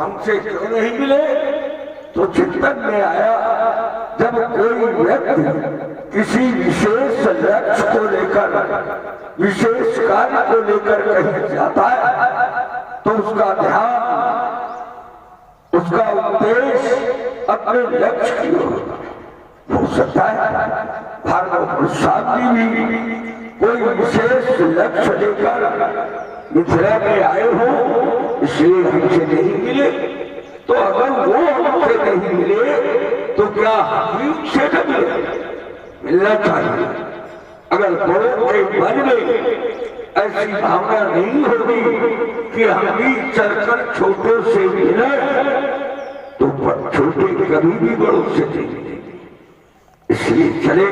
हमसे क्यों नहीं मिले? तो चिंतन में आया, जब कोई व्यक्ति किसी विशेष लक्ष्य को लेकर, विशेष कार्य को लेकर कहीं जाता है तो उसका ध्यान, उसका उद्देश्य अपने लक्ष्य की ओर हो सकता है। भार्गव प्रसाद जी भी कोई विशेष लक्ष्य लेकर मिथिला में आए हो, इसलिए हमसे नहीं मिले। तो अगर वो हमसे नहीं मिले तो क्या हम भी उनसे न मिले? मिलना चाहिए। अगर लोगों के मन में ऐसी भावना नहीं होगी कि हम भी चलकर छोटों से मिले, तो छोटे कभी भी बड़ों से नहीं मिलेंगे। इसलिए चले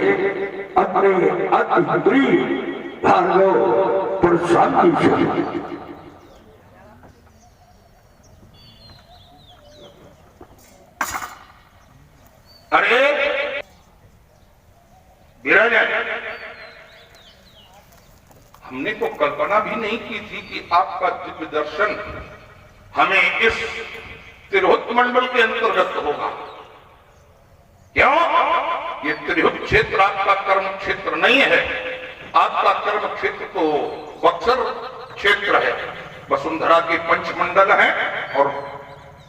अपने अति प्रिय भार्गव प्रसाद जी से। अरे विराजन, हमने तो कल्पना भी नहीं की थी कि आपका दिव्य दर्शन हमें इस तिरहुत मंडल के अंतर्गत होगा। क्यों? ये तिरहुत क्षेत्र आपका कर्म क्षेत्र नहीं है। आपका कर्म क्षेत्र तो बक्सर क्षेत्र है। वसुंधरा के पंचमंडल हैं और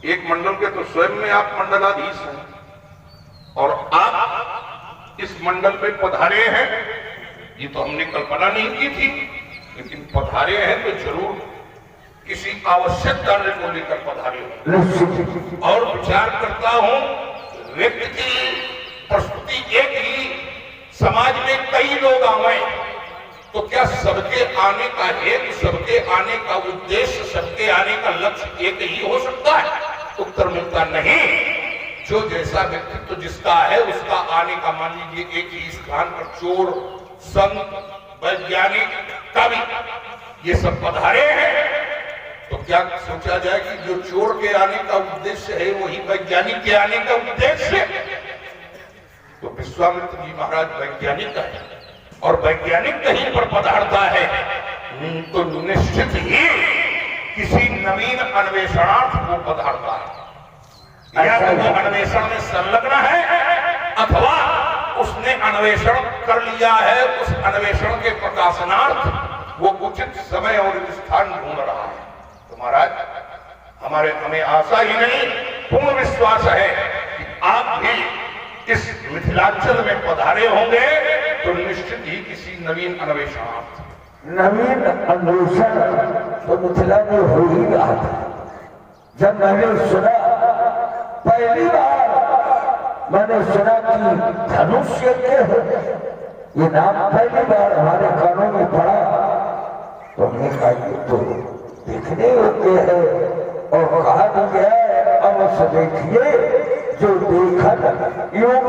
एक मंडल के तो स्वयं में आप मंडलाधीश हैं, और आप इस मंडल में पधारे हैं। ये तो हमने कल्पना नहीं की थी, लेकिन पधारे हैं तो जरूर किसी आवश्यक कार्य को लेकर पधारे हो। और विचार करता हूं, व्यक्ति की प्रस्तुति एक ही, समाज में कई लोग आए तो क्या सबके आने का हेतु, सबके आने का उद्देश्य, सबके आने का लक्ष्य एक ही हो सकता है? उत्तर मिलता नहीं। जो जैसा व्यक्तित्व तो जिसका है उसका आने का, मान लीजिए एक ही स्थान पर चोर, संत, वैज्ञानिक, कवि, ये सब पधारे हैं, तो क्या सोचा जाए कि जो चोर के आने का उद्देश्य है वही वैज्ञानिक के आने का उद्देश्य है? तो विश्वामित्र जी महाराज वैज्ञानिक है, और वैज्ञानिक कहीं पर पधारता है तो निश्चित ही किसी नवीन अन्वेषणार्थ को पधारता है। या तो वो अन्वेषण में संलग्न है अथवा उसने अन्वेषण कर लिया है, उस अन्वेषण के प्रकाशनार्थ वो उचित समय और स्थान ढूंढ रहा है। तो महाराज, हमें आशा ही नहीं, पूर्ण विश्वास है कि आप भी इस मिथिलांचल में पधारे होंगे तो निश्चित ही किसी नवीन अन्वेषणार्थ। नवीन अन्वेषण तो मिथिला में हो ही रहा था। जब मैंने सुना, पहली बार मैंने सुना कि धनुष यज्ञ है, ये नाम पहली बार हमारे कानों में पड़ा, तो हमने कहा ये तो देखने योग्य है। और कहा गया है, अवश्य देखिए जो देखन योग,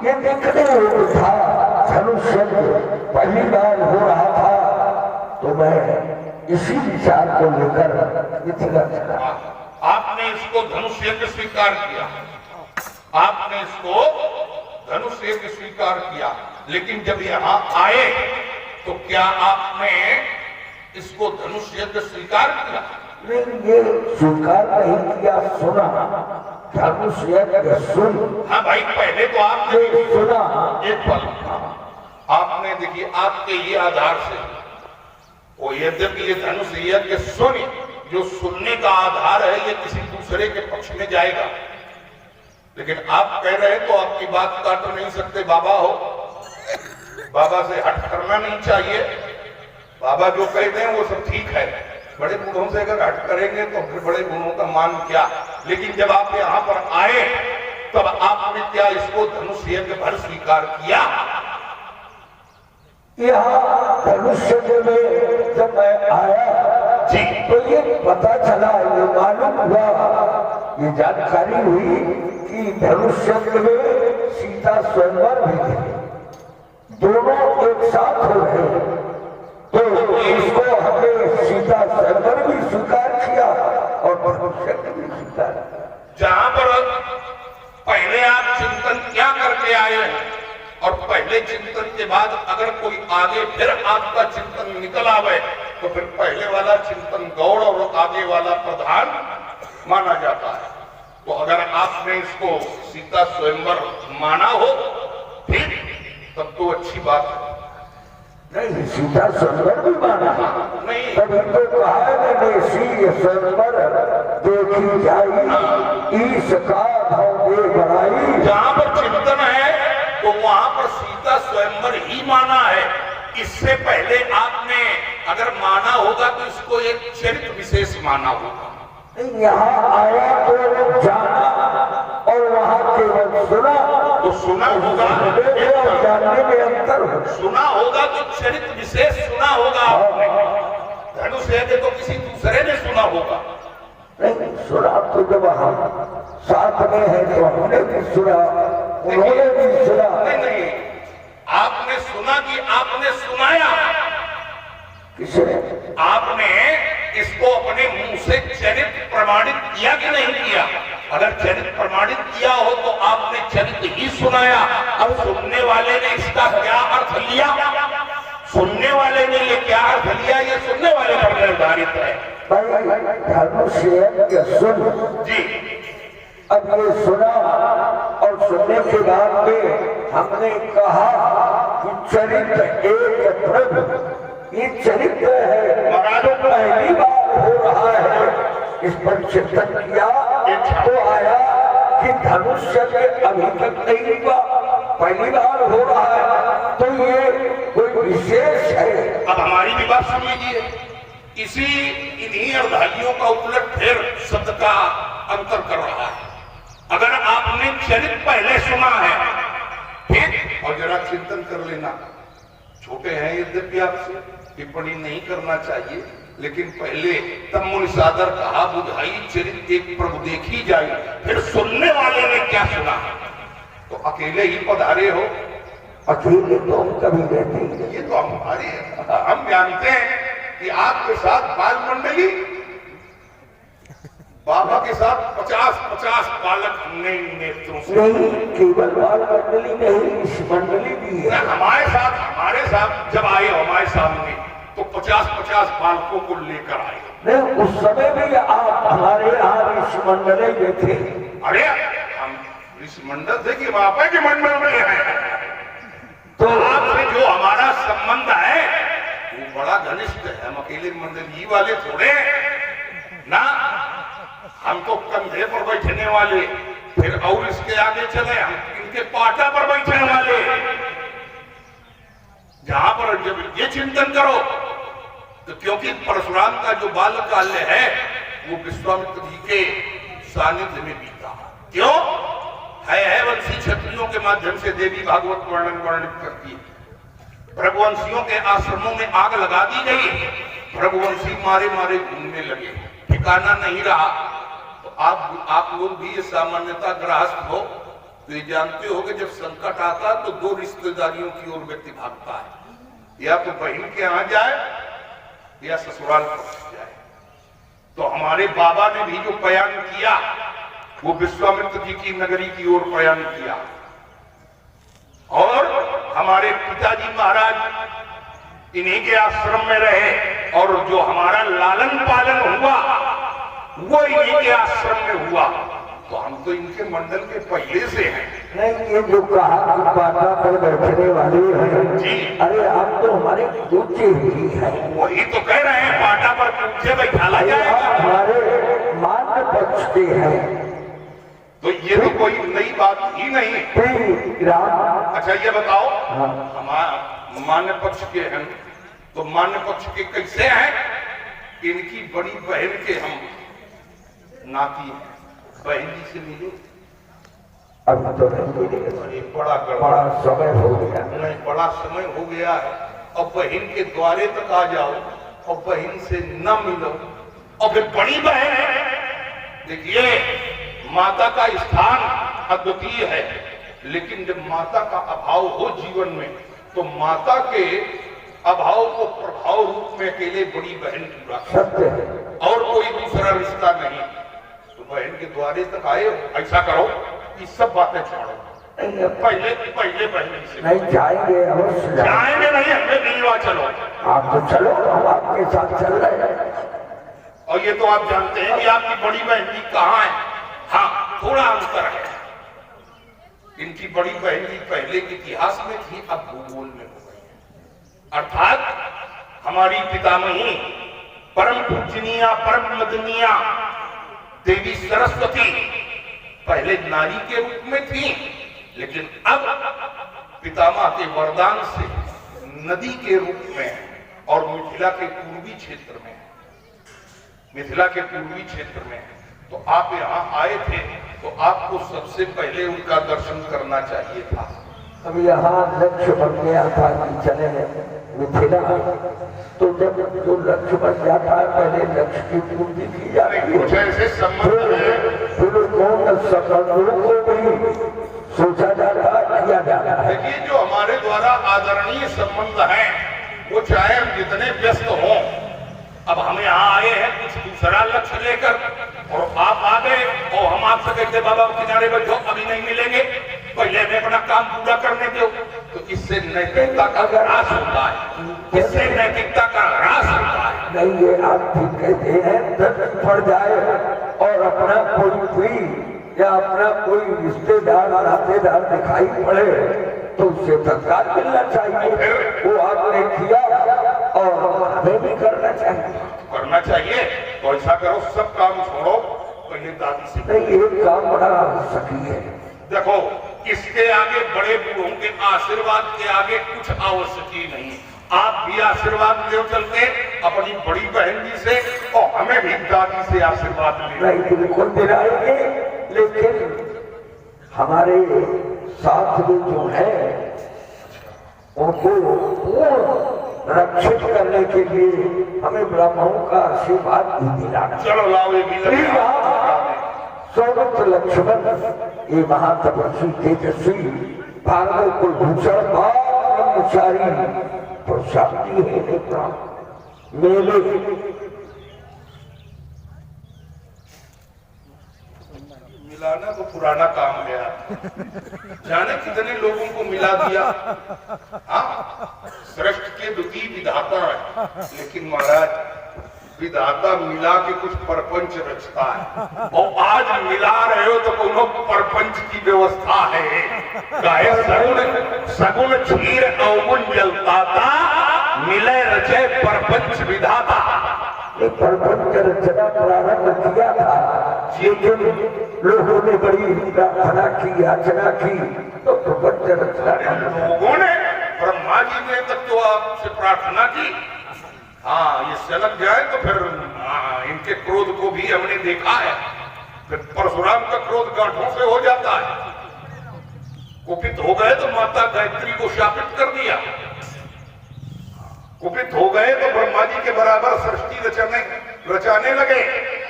ये देखने योग्य था। धनुष यज्ञ पहली बार हो रहा था, तो मैं इसी विचार को लेकर मिथिला चला। आपने इसको धनुष यज्ञ स्वीकार किया, आपने इसको धनुष यज्ञ स्वीकार किया, लेकिन जब यहाँ आए तो क्या आपने इसको धनुष यज्ञ स्वीकार किया? नहीं, ये स्वीकार नहीं किया, सुना। धनुष यज्ञ सुन। हाँ भाई, पहले तो आपने सुना। एक पल आपने देखिए, आपके ये आधार से वो यद्यपि ये धनुष यज्ञ सुनी, जो सुनने का आधार है ये किसी दूसरे के पक्ष में जाएगा, लेकिन आप कह रहे हैं तो आपकी बात काट नहीं सकते। बाबा हो, बाबा से हट करना नहीं चाहिए। बाबा जो कहते हैं वो सब ठीक है, बड़े बूढ़ों से अगर हट करेंगे तो फिर बड़े बूढ़ों का मान क्या। लेकिन जब आप यहाँ पर आए तब आपने क्या इसको धनुष यज्ञ भर स्वीकार किया? यहाँ धनुष यज्ञ में जब मैं आया जी, तो ये पता चला, ये मालूम हुआ, ये जानकारी हुई कि धनुष यज्ञ में सीता स्वयंवर भी थे, दोनों एक साथ हो गए। तो इसको हमने सीता स्वयंवर भी स्वीकार किया और धनुष यज्ञ भी स्वीकार किया। जहां पर पहले आप चिंतन क्या करके आए हैं और पहले चिंतन के बाद अगर कोई आगे फिर आपका चिंतन निकल आवे तो फिर पहले वाला चिंतन गौड़ और आगे वाला प्रधान माना जाता है। तो अगर आपने इसको सीता स्वयंवर माना हो ठीक, तब तो अच्छी बात है। नहीं, सीता स्वयंवर भी माना नहीं, तभी तो कहा है मैंने, सी स्वयंवर देखी जाई ईश का भाव दे बढ़ाई। जहां पर चिंतन है तो वहां पर सीता स्वयंवर ही माना है। इससे पहले आपने अगर माना होगा तो इसको एक चरित्र विशेष माना होगा। यहाँ आया तो जाना और वहाँ केवल सुना, तो सुना होगा और जानने में अंतर हो। सुना होगा तो चरित्र विशेष सुना होगा आपने। धनुष यज्ञ तो किसी दूसरे ने सुना होगा। नहीं, सुना तो जब हम साथ में है तो हमने भी सुना, उन्होंने भी सुना। नहीं नहीं, आपने सुना कि आपने सुनाया? किसने? आपने इसको अपने मुंह से चरित्र प्रमाणित किया कि नहीं किया? अगर चरित्र प्रमाणित किया हो तो आपने चरित्र ही सुनाया। अब सुनने वाले ने इसका क्या अर्थ लिया, सुनने वाले ने ये क्या अर्थ लिया, ये सुनने वाले पर निर्धारित है। धनुष्य सुन जी, अब ये सुना और सुनने के बाद में हमने कहा कि चरित्र एक प्रभु, ये चरित्र है, तो पहली बार हो रहा है। इस पर चिंतन किया तो आया कि धनुष्य के अभी तक नहीं हुआ, पहली बार हो रहा है, तो ये कोई विशेष है। अब हमारी भी बात सुन लीजिए। इसी इन्हीं अर्धांगियों का उपलट फिर शब्द का अंतर कर रहा है। अगर आपने चरित्र पहले सुना है ठीक, और जरा चिंतन कर लेना, छोटे हैं यद्यपि आपसे टिप्पणी नहीं करना चाहिए, लेकिन पहले तब मुनि सादर कहा बुझाई चरित्र एक प्रभु देखी जाए। फिर सुनने वाले ने क्या सुना? तो अकेले ही पधारे हो? अकेले तो हम कभी रहते हैं। ये तो हमारे, हम जानते हैं कि आपके साथ बाल मंडली, बाबा के साथ 50-50 बालक हमने नेत्रों से। नहीं, केवल बाल मंडली नहीं, इस मंडली भी है। हमारे साथ जब आए हमारे सामने तो 50-50 बालकों को लेकर आए। नहीं, उस समय भी आप हमारे यहाँ ऋषि मंडल में थे। अरे हम ऋषि मंडल थे कि बापा के मंडल में हैं। तो आपसे जो हमारा संबंध है वो बड़ा घनिष्ठ है। हम अकेले मंडली वाले थोड़े ना, हम तो कंधे पर बैठने वाले, फिर और इसके आगे चले हम इनके पाटा पर बैठने वाले। जहां पर जब ये चिंतन करो तो क्योंकि परशुराम का जो बाल्यकाल्य है वो विश्वामित्र जी के सानिध्य में बीता। क्यों है वंशी क्षत्रियों के माध्यम से देवी भागवत वर्णित करती है। रघुवंशियों के आश्रमों में आग लगा दी गई, रघुवंशी मारे मारे घूमने लगे, ठिकाना नहीं रहा। तो आप लोग भी ये सामान्यता गृहस्थ हो तो ये जानते हो कि जब संकट आता तो दो रिश्तेदारियों की ओर व्यक्ति भागता है, या तो बहन के यहाँ जाए या ससुराल पहुंच जाए। तो हमारे बाबा ने भी जो पयान किया वो विश्वामित्र जी की नगरी की ओर पयान किया, और हमारे पिताजी महाराज इन्हीं के आश्रम में रहे, और जो हमारा लालन पालन हुआ वो इन्हीं के आश्रम में हुआ। तो हम तो इनके मंडल के पहले से हैं। नहीं, ये जो कहा कि पाटा पर बैठने वाले हैं जी, अरे आप तो हमारे पूज्य ही हैं। वही तो कह रहे हैं, पाटा पर पूज्य बैठाला जाएगा। हमारे मान्य पक्ष के हैं, तो ये तो कोई नई बात ही नहीं। राम, अच्छा ये बताओ, हाँ। हमारे मान्य पक्ष के हैं तो मान्य पक्ष के कैसे हैं? इनकी बड़ी बहन के हम नाती हैं। बहन जी से मिलो। अभी तो नहीं मिलेगा, अरे बड़ा बड़ा समय हो गया। नहीं, बड़ा समय हो गया है। और बहन के द्वारे तक आ जाओ और बहन से न मिलो, और फिर बड़ी बहन। देखिए, माता का स्थान अद्वितीय है, लेकिन जब माता का अभाव हो जीवन में तो माता के अभाव को प्रभाव रूप में अकेले बड़ी बहन पूरा सत्य है, और कोई दूसरा रिश्ता नहीं। तो बहन के द्वारे तक आए, ऐसा करो कि सब बातें छोड़ो, पहले बहन से नहीं जाएंगे, अवश्य जाएंगे नहीं, हमें मिलवा चलो। आप तो चलो, हम आपके साथ चल रहे हैं। और ये तो आप जानते हैं कि आपकी बड़ी बहन जी कहाँ है। हाँ, थोड़ा अंतर है। इनकी बड़ी बहन जी पहले इतिहास में थी, अब भूगोल में हो गई है। अर्थात हमारी पितामही परम पूजनीया परम मदनीया देवी सरस्वती पहले नारी के रूप में थी, लेकिन अब पितामह के वरदान से नदी के रूप में और मिथिला के पूर्वी क्षेत्र में, मिथिला के पूर्वी क्षेत्र में। तो आप यहाँ आए थे तो आपको सबसे पहले उनका दर्शन करना चाहिए था। अब यहाँ लक्ष्य बन गया था कि चले मिथिला, तो जब जो लक्ष्य बन जाता है पहले लक्ष्य की पूर्ति की जाती है। कुछ ऐसे संबंध है, फिर संबंधों को भी सोचा जाता है, किया जाता है। देखिए, जो हमारे द्वारा आदरणीय संबंध हैं, वो चाहे हम जितने व्यस्त हों, अब हम यहाँ आए हैं कुछ दूसरा लक्ष्य लेकर, और आप आ गए और हम आपसे कहते बाबा किनारे बैठो, अभी नहीं मिलेंगे, पहले हमें अपना काम पूरा करने दो, तो इससे नैतिकता का ह्रास होता है। इससे नैतिकता का ह्रास होता है। नहीं, ये आप ठीक कहते हैं। दर्द पड़ जाए और अपना कोई या अपना कोई रिश्तेदार नातेदार दिखाई पड़े तो उससे तत्काल मिलना चाहिए। वो आपने किया और हमें भी करना चाहिए। तो ऐसा करो, सब काम छोड़ो, पहले दादी से। नहीं, एक काम बड़ा सकी है। देखो, इसके आगे बड़े बूढ़ों के आशीर्वाद के आगे कुछ आवश्यक ही नहीं। आप भी आशीर्वाद ले चलते अपनी बड़ी बहन जी से, और हमें भी दादी से आशीर्वाद ले। नहीं, बिल्कुल दिलाएंगे, लेकिन हमारे साथ में जो है उनको रक्षित करने के लिए हमें ब्राह्मणों का आशीर्वाद भी दिलाना। चलो लाओ, सौरभ लक्ष्मण ये महातपस्वी तेजस्वी भार्गव कुलभूषण ब्रह्मचारी प्रशांति है मेले मिलाना तो पुराना काम है। जाने कितने लोगों को मिला दिया। हाँ, सृष्टि के द्वितीय विधाता है, लेकिन महाराज विधाता मिला के कुछ परपंच रचता है, और आज मिला रहे हो तो कोनो परपंच की व्यवस्था है। गाय सगुन क्षीर अवगुण जलताता, मिले रचे परपंच विधाता। परपंच रचना प्रारंभ किया था, लेकिन लोगों ने बड़ी प्रार्थना की, याचना की, तो प्रपंच रचना लोगों ने, ब्रह्मा जी ने तक तो आपसे प्रार्थना की। हाँ, ये सलग जाए तो फिर इनके क्रोध को भी हमने देखा है। फिर परशुराम का क्रोध गांठों से हो जाता है। कुपित हो गए तो माता गायत्री को शापित कर दिया। कुपित हो गए तो ब्रह्मा जी के बराबर सृष्टि रचाने लगे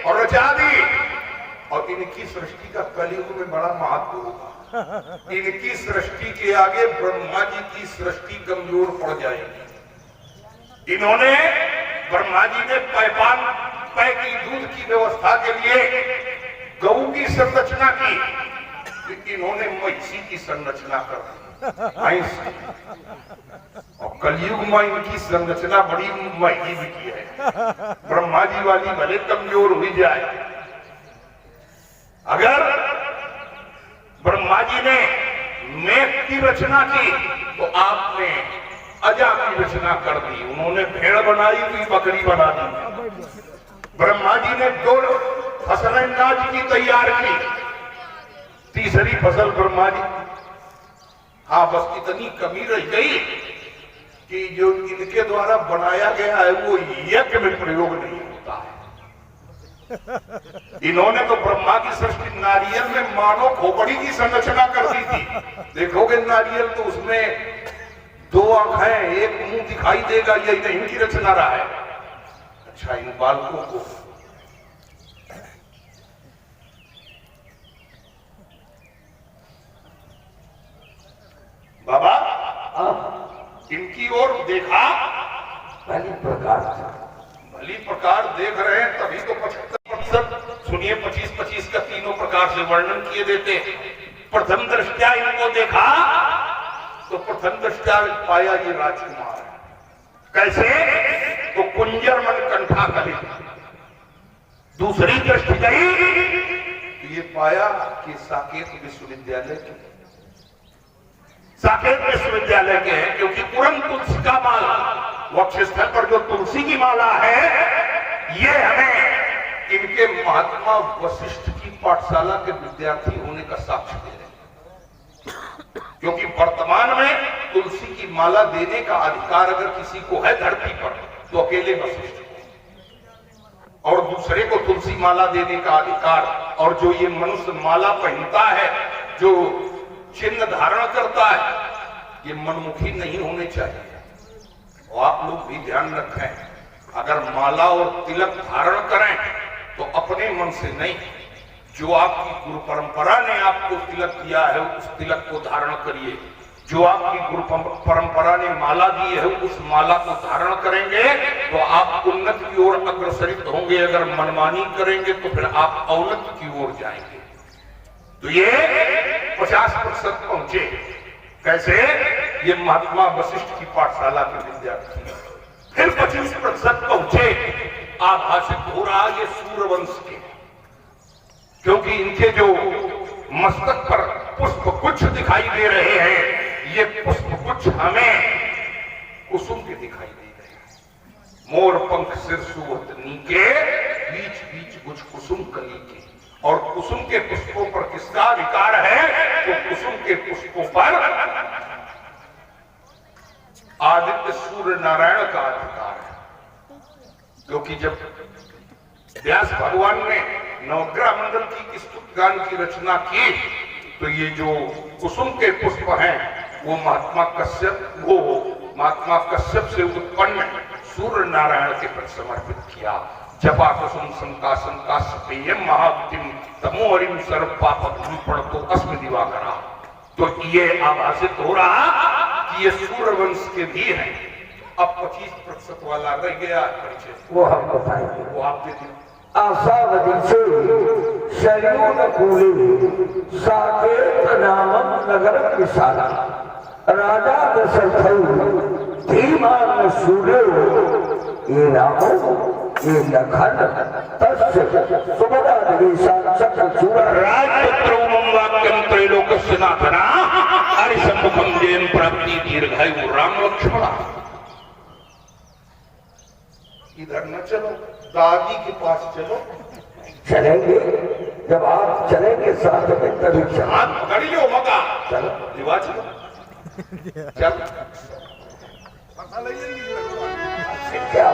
और रचा दी। और इनकी सृष्टि का कलयुग में बड़ा महत्व होगा। इनकी सृष्टि के आगे ब्रह्मा जी की सृष्टि कमजोर पड़ जाएगी। इन्होंने, ब्रह्मा जी ने पै की दूध की व्यवस्था के लिए गऊ की संरचना की, इन्होंने मच्छी की संरचना कर दी। और कलयुग में इनकी संरचना बड़ी महंगी बिकी है। ब्रह्मा जी वाली भले कमजोर हुई जाए, अगर ब्रह्मा जी ने मेघ की रचना की तो आपने अजा की रचना कर दी। उन्होंने भेड़ बनाई थी, बकरी बना दी। ब्रह्मा जी ने 2 फसलें अनाज की तैयार की, तीसरी फसल ब्रह्मा जी। हाँ, बस इतनी कमी रह गई कि जो इनके द्वारा बनाया गया है वो यज्ञ में प्रयोग नहीं होता है। इन्होंने तो ब्रह्मा की सृष्टि नारियल में मानव खोपड़ी की संरचना कर दी थी। देखोगे नारियल तो उसमें 2 आंखें, 1 मुंह दिखाई देगा, यही तो इनकी रचना रहा है। अच्छा, इन बालकों को बाबा इनकी ओर देखा, भली प्रकार देख रहे हैं, तभी तो 75%, सुनिए 25-25 का तीनों प्रकार से वर्णन किए देते। प्रथम दृष्टया इनको देखा तो प्रथम दृष्टया पाया ये राजकुमार। कैसे? तो कुंजर मन कंठा कलित, दूसरी दृष्टि गई तो ये पाया कि साकेत विश्वविद्यालय के हैं, क्योंकि पूर्ण तुलसी का माला वक्षस्थल पर जो तुलसी की माला है ये हमें इनके महात्मा वशिष्ठ की पाठशाला के विद्यार्थी होने का साक्ष्य दे रहे हैं। क्योंकि वर्तमान में तुलसी की माला देने का अधिकार अगर किसी को है धरती पर तो अकेले वशिष्ठ को, और दूसरे को तुलसी माला देने का अधिकार, और जो ये मनुष्य माला पहनता है, जो चिन्ह धारण करता है, ये मनमुखी नहीं होने चाहिए। और आप लोग भी ध्यान रखें, अगर माला और तिलक धारण करें तो अपने मन से नहीं, जो आपकी गुरु परंपरा ने आपको तिलक दिया है उस तिलक को धारण करिए। जो आपकी गुरु परंपरा ने माला दी है उस माला को धारण करेंगे तो आप उन्नति की ओर अग्रसरित होंगे। अगर मनमानी करेंगे तो फिर आप अवनति की ओर जाएंगे। तो ये 50% पहुंचे। कैसे? ये महात्मा वशिष्ठ की पाठशाला के विद्यार्थी। फिर 25% पहुंचे। आभासित हो रहा ये सूर्यवंश के, क्योंकि इनके जो मस्तक पर पुष्प गुच्छ दिखाई दे रहे हैं, ये पुष्प गुच्छ हमें कुसुम के दिखाई दे रहे हैं। मोर पंख सिर सुवत नीके, बीच बीच कुछ कुसुम कली के। और कुसुम के पुष्पों पर किसका अधिकार है? तो कुसुम के पुष्पों पर आदित्य सूर्य नारायण का अधिकार है। क्योंकि जब व्यास भगवान ने नवग्रह मंडल की स्तुतिगान की रचना की तो ये जो कुसुम के पुष्प हैं वो महात्मा कश्यप से उत्पन्न सूर्य नारायण के प्रति समर्पित किया। जपा कुसुम संकासन काश्यपेयम महावतिम तमोहरिम सर्व पापम पढ़तो अस्म दिवाकरा। तो ये आभासित हो रहा कि ये सूर्यवंश के भी हैं। अब 25% वाला रह गया परिचय, वो हम बताएंगे। वो आप देखिए। आशावदी से शरीरों न कूले साकेत नामक नगर विशाला राजा दशरथ धीमान सूर्य ये रामो ये लखन तस्य सुभद्रा देवी चक्र चूड़ा राजपुत्र उमं वाक्यं त्रैलोक्यस्य नाथना हरिसम्मुखं जयं प्राप्ति दीर्घायु राम लक्ष्मणा। इधर न चलो, दादी के पास चलो। चलेंगे, जब आप चलेंगे साथ में तभी चलो। हाथ पकड़ लो मगा, चलो दिवा चलो, चल क्या